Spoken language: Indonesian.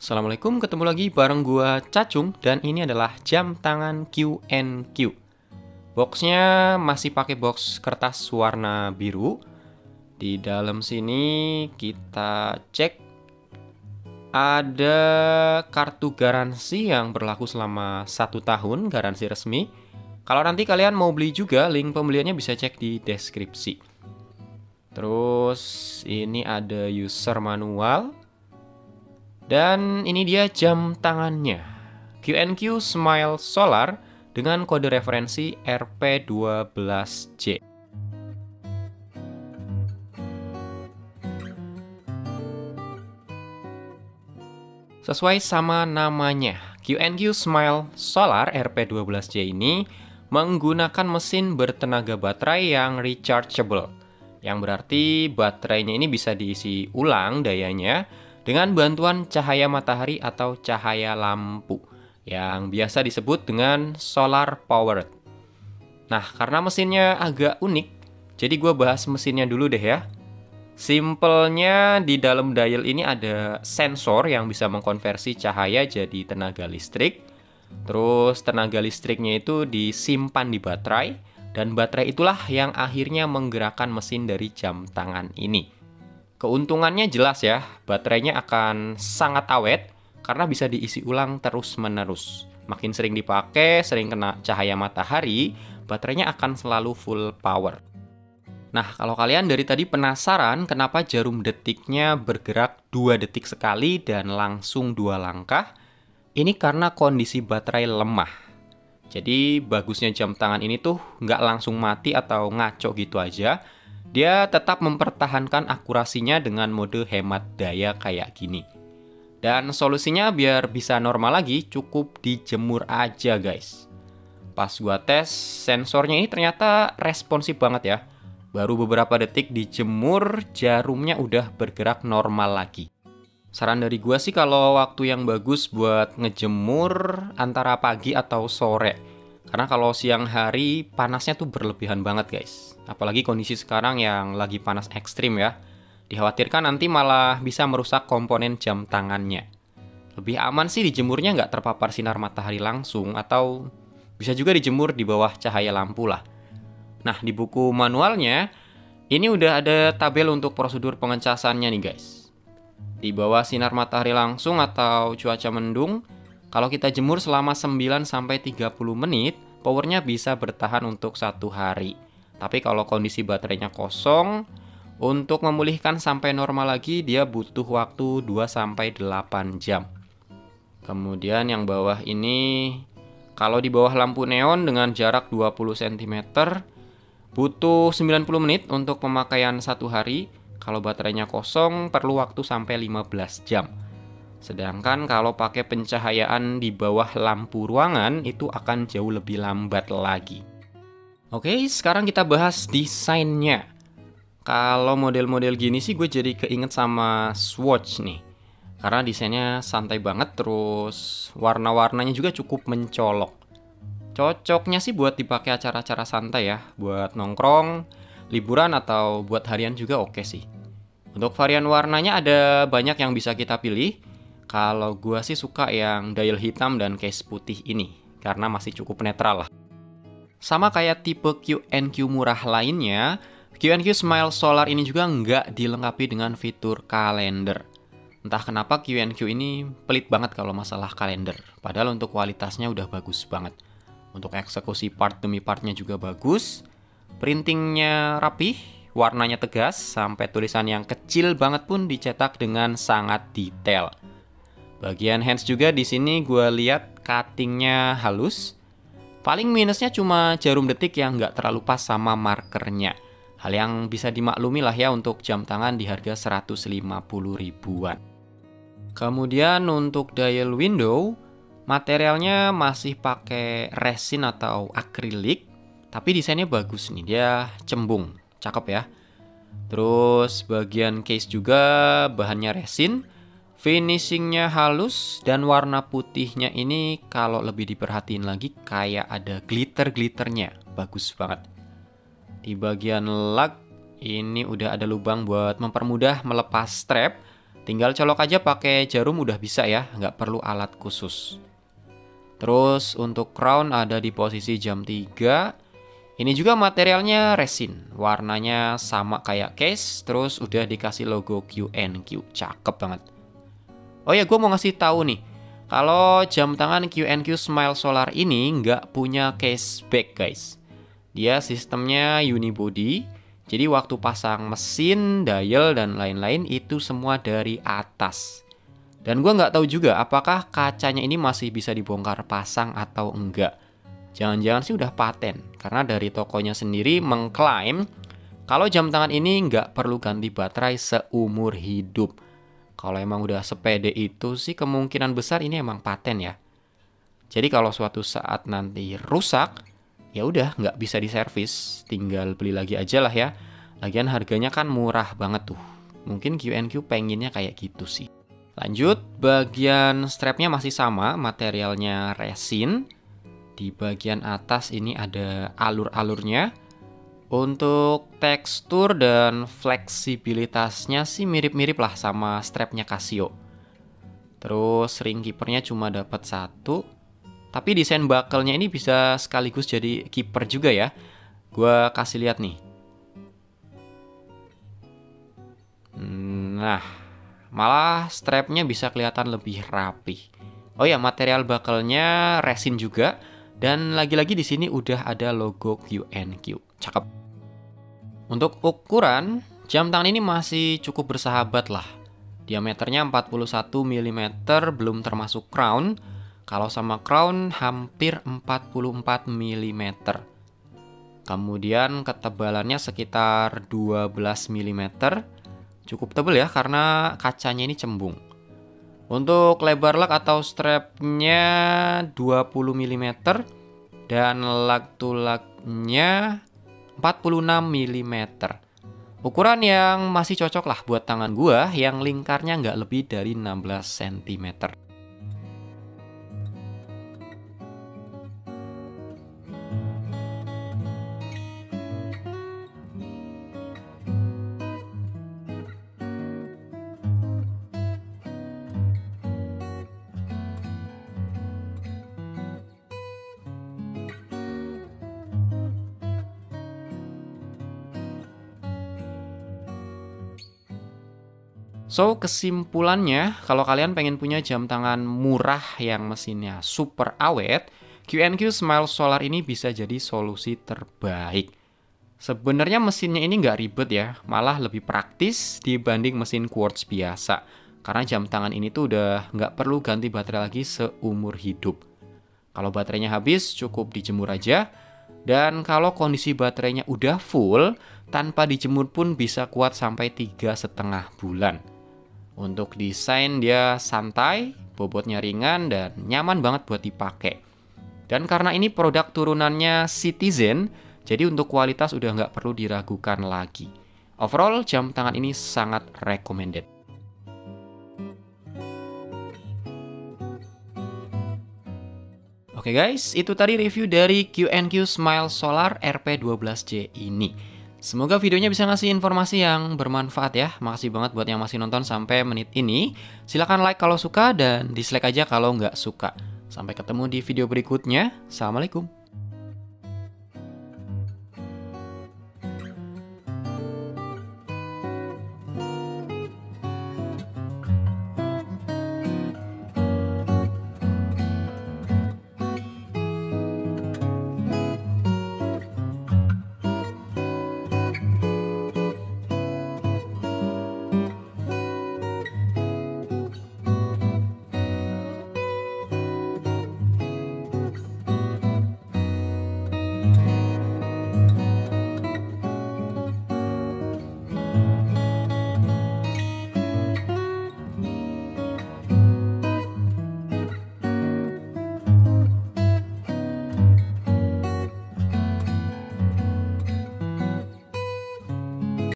Assalamualaikum, ketemu lagi bareng gua Cacung dan ini adalah jam tangan Q&Q. Boxnya masih pakai box kertas warna biru. Di dalam sini kita cek ada kartu garansi yang berlaku selama 1 tahun, garansi resmi. Kalau nanti kalian mau beli juga, link pembeliannya bisa cek di deskripsi. Terus ini ada user manual. Dan ini dia jam tangannya, Q&Q Smile Solar dengan kode referensi RP12J. Sesuai sama namanya, Q&Q Smile Solar RP12J ini menggunakan mesin bertenaga baterai yang rechargeable, yang berarti baterainya ini bisa diisi ulang dayanya dengan bantuan cahaya matahari atau cahaya lampu, yang biasa disebut dengan solar powered. Nah, karena mesinnya agak unik, jadi gue bahas mesinnya dulu deh ya. Simpelnya di dalam dial ini ada sensor yang bisa mengkonversi cahaya jadi tenaga listrik. Terus tenaga listriknya itu disimpan di baterai, dan baterai itulah yang akhirnya menggerakkan mesin dari jam tangan ini. Keuntungannya jelas ya, baterainya akan sangat awet karena bisa diisi ulang terus-menerus. Makin sering dipakai, sering kena cahaya matahari, baterainya akan selalu full power. Nah, kalau kalian dari tadi penasaran kenapa jarum detiknya bergerak 2 detik sekali dan langsung 2 langkah, ini karena kondisi baterai lemah. Jadi bagusnya jam tangan ini tuh nggak langsung mati atau ngaco gitu aja. Dia tetap mempertahankan akurasinya dengan mode hemat daya kayak gini. Dan solusinya biar bisa normal lagi, cukup dijemur aja guys. Pas gua tes, sensornya ini ternyata responsif banget ya. Baru beberapa detik dijemur, jarumnya udah bergerak normal lagi. Saran dari gua sih kalau waktu yang bagus buat ngejemur antara pagi atau sore. Karena kalau siang hari panasnya tuh berlebihan banget guys. Apalagi kondisi sekarang yang lagi panas ekstrim ya. Dikhawatirkan nanti malah bisa merusak komponen jam tangannya. Lebih aman sih dijemurnya nggak terpapar sinar matahari langsung, atau bisa juga dijemur di bawah cahaya lampu lah. Nah, di buku manualnya, ini udah ada tabel untuk prosedur pengecasannya nih guys. Di bawah sinar matahari langsung atau cuaca mendung, kalau kita jemur selama 9-30 menit, powernya bisa bertahan untuk 1 hari. Tapi kalau kondisi baterainya kosong, untuk memulihkan sampai normal lagi, dia butuh waktu 2-8 jam. Kemudian yang bawah ini, kalau di bawah lampu neon dengan jarak 20 cm, butuh 90 menit untuk pemakaian 1 hari. Kalau baterainya kosong, perlu waktu sampai 15 jam. Sedangkan kalau pakai pencahayaan di bawah lampu ruangan, itu akan jauh lebih lambat lagi. Oke, sekarang kita bahas desainnya. Kalau model-model gini sih gue jadi keinget sama Swatch nih. Karena desainnya santai banget, terus warna-warnanya juga cukup mencolok. Cocoknya sih buat dipakai acara-acara santai ya, buat nongkrong, liburan, atau buat harian juga oke sih. Untuk varian warnanya ada banyak yang bisa kita pilih. Kalau gua sih suka yang dial hitam dan case putih ini, karena masih cukup netral lah. Sama kayak tipe Q&Q murah lainnya, Q&Q Smile Solar ini juga nggak dilengkapi dengan fitur kalender. Entah kenapa Q&Q ini pelit banget kalau masalah kalender, padahal untuk kualitasnya udah bagus banget. Untuk eksekusi part demi partnya juga bagus, printingnya rapih, warnanya tegas, sampai tulisan yang kecil banget pun dicetak dengan sangat detail. Bagian hands juga di sini gue lihat cuttingnya halus. Paling minusnya cuma jarum detik yang nggak terlalu pas sama markernya. Hal yang bisa dimaklumi lah ya untuk jam tangan di harga 150 ribuan. Kemudian untuk dial window, materialnya masih pakai resin atau akrilik, tapi desainnya bagus nih, dia cembung, cakep ya. Terus bagian case juga bahannya resin, finishingnya halus, dan warna putihnya ini kalau lebih diperhatiin lagi kayak ada glitter-glitternya, bagus banget. Di bagian lug ini udah ada lubang buat mempermudah melepas strap. Tinggal colok aja pakai jarum udah bisa ya, nggak perlu alat khusus. Terus untuk crown ada di posisi jam 3. Ini juga materialnya resin, warnanya sama kayak case, terus udah dikasih logo QNQ, cakep banget. Oh ya, gue mau ngasih tahu nih, kalau jam tangan QNQ Smile Solar ini nggak punya case back guys. Dia sistemnya unibody, jadi waktu pasang mesin, dial, dan lain-lain itu semua dari atas. Dan gue nggak tahu juga apakah kacanya ini masih bisa dibongkar pasang atau enggak. Jangan-jangan sih udah paten, karena dari tokonya sendiri mengklaim kalau jam tangan ini nggak perlu ganti baterai seumur hidup. Kalau emang udah sepede itu sih kemungkinan besar ini emang paten ya. Jadi kalau suatu saat nanti rusak, ya udah nggak bisa diservis, tinggal beli lagi aja lah ya. Lagian harganya kan murah banget tuh. Mungkin QNQ pengennya kayak gitu sih. Lanjut, bagian strapnya masih sama, materialnya resin. Di bagian atas ini ada alur-alurnya. Untuk tekstur dan fleksibilitasnya sih mirip-mirip lah sama strapnya Casio. Terus ring keepernya cuma dapat 1. Tapi desain buckle-nya ini bisa sekaligus jadi kiper juga ya. Gua kasih lihat nih. Nah, malah strapnya bisa kelihatan lebih rapi. Oh ya, material buckle-nya resin juga. Dan lagi-lagi di sini udah ada logo QNQ. Cakep. Untuk ukuran, jam tangan ini masih cukup bersahabat lah. Diameternya 41 mm belum termasuk crown. Kalau sama crown hampir 44 mm. Kemudian ketebalannya sekitar 12 mm. Cukup tebal ya karena kacanya ini cembung. Untuk lebar lug atau strapnya 20 mm dan lug to lugnya 46 mm. Ukuran yang masih cocok lah buat tangan gua yang lingkarnya nggak lebih dari 16 cm. So, kesimpulannya, kalau kalian pengen punya jam tangan murah yang mesinnya super awet, QNQ Smile Solar ini bisa jadi solusi terbaik. Sebenarnya mesinnya ini nggak ribet ya, malah lebih praktis dibanding mesin quartz biasa. Karena jam tangan ini tuh udah nggak perlu ganti baterai lagi seumur hidup. Kalau baterainya habis, cukup dijemur aja. Dan kalau kondisi baterainya udah full, tanpa dijemur pun bisa kuat sampai 3,5 bulan. Untuk desain dia santai, bobotnya ringan, dan nyaman banget buat dipakai. Dan karena ini produk turunannya Citizen, jadi untuk kualitas udah nggak perlu diragukan lagi. Overall, jam tangan ini sangat recommended. Oke guys, itu tadi review dari QNQ Smile Solar RP12J ini. Semoga videonya bisa ngasih informasi yang bermanfaat ya. Makasih banget buat yang masih nonton sampai menit ini. Silahkan like kalau suka dan dislike aja kalau nggak suka. Sampai ketemu di video berikutnya. Assalamualaikum.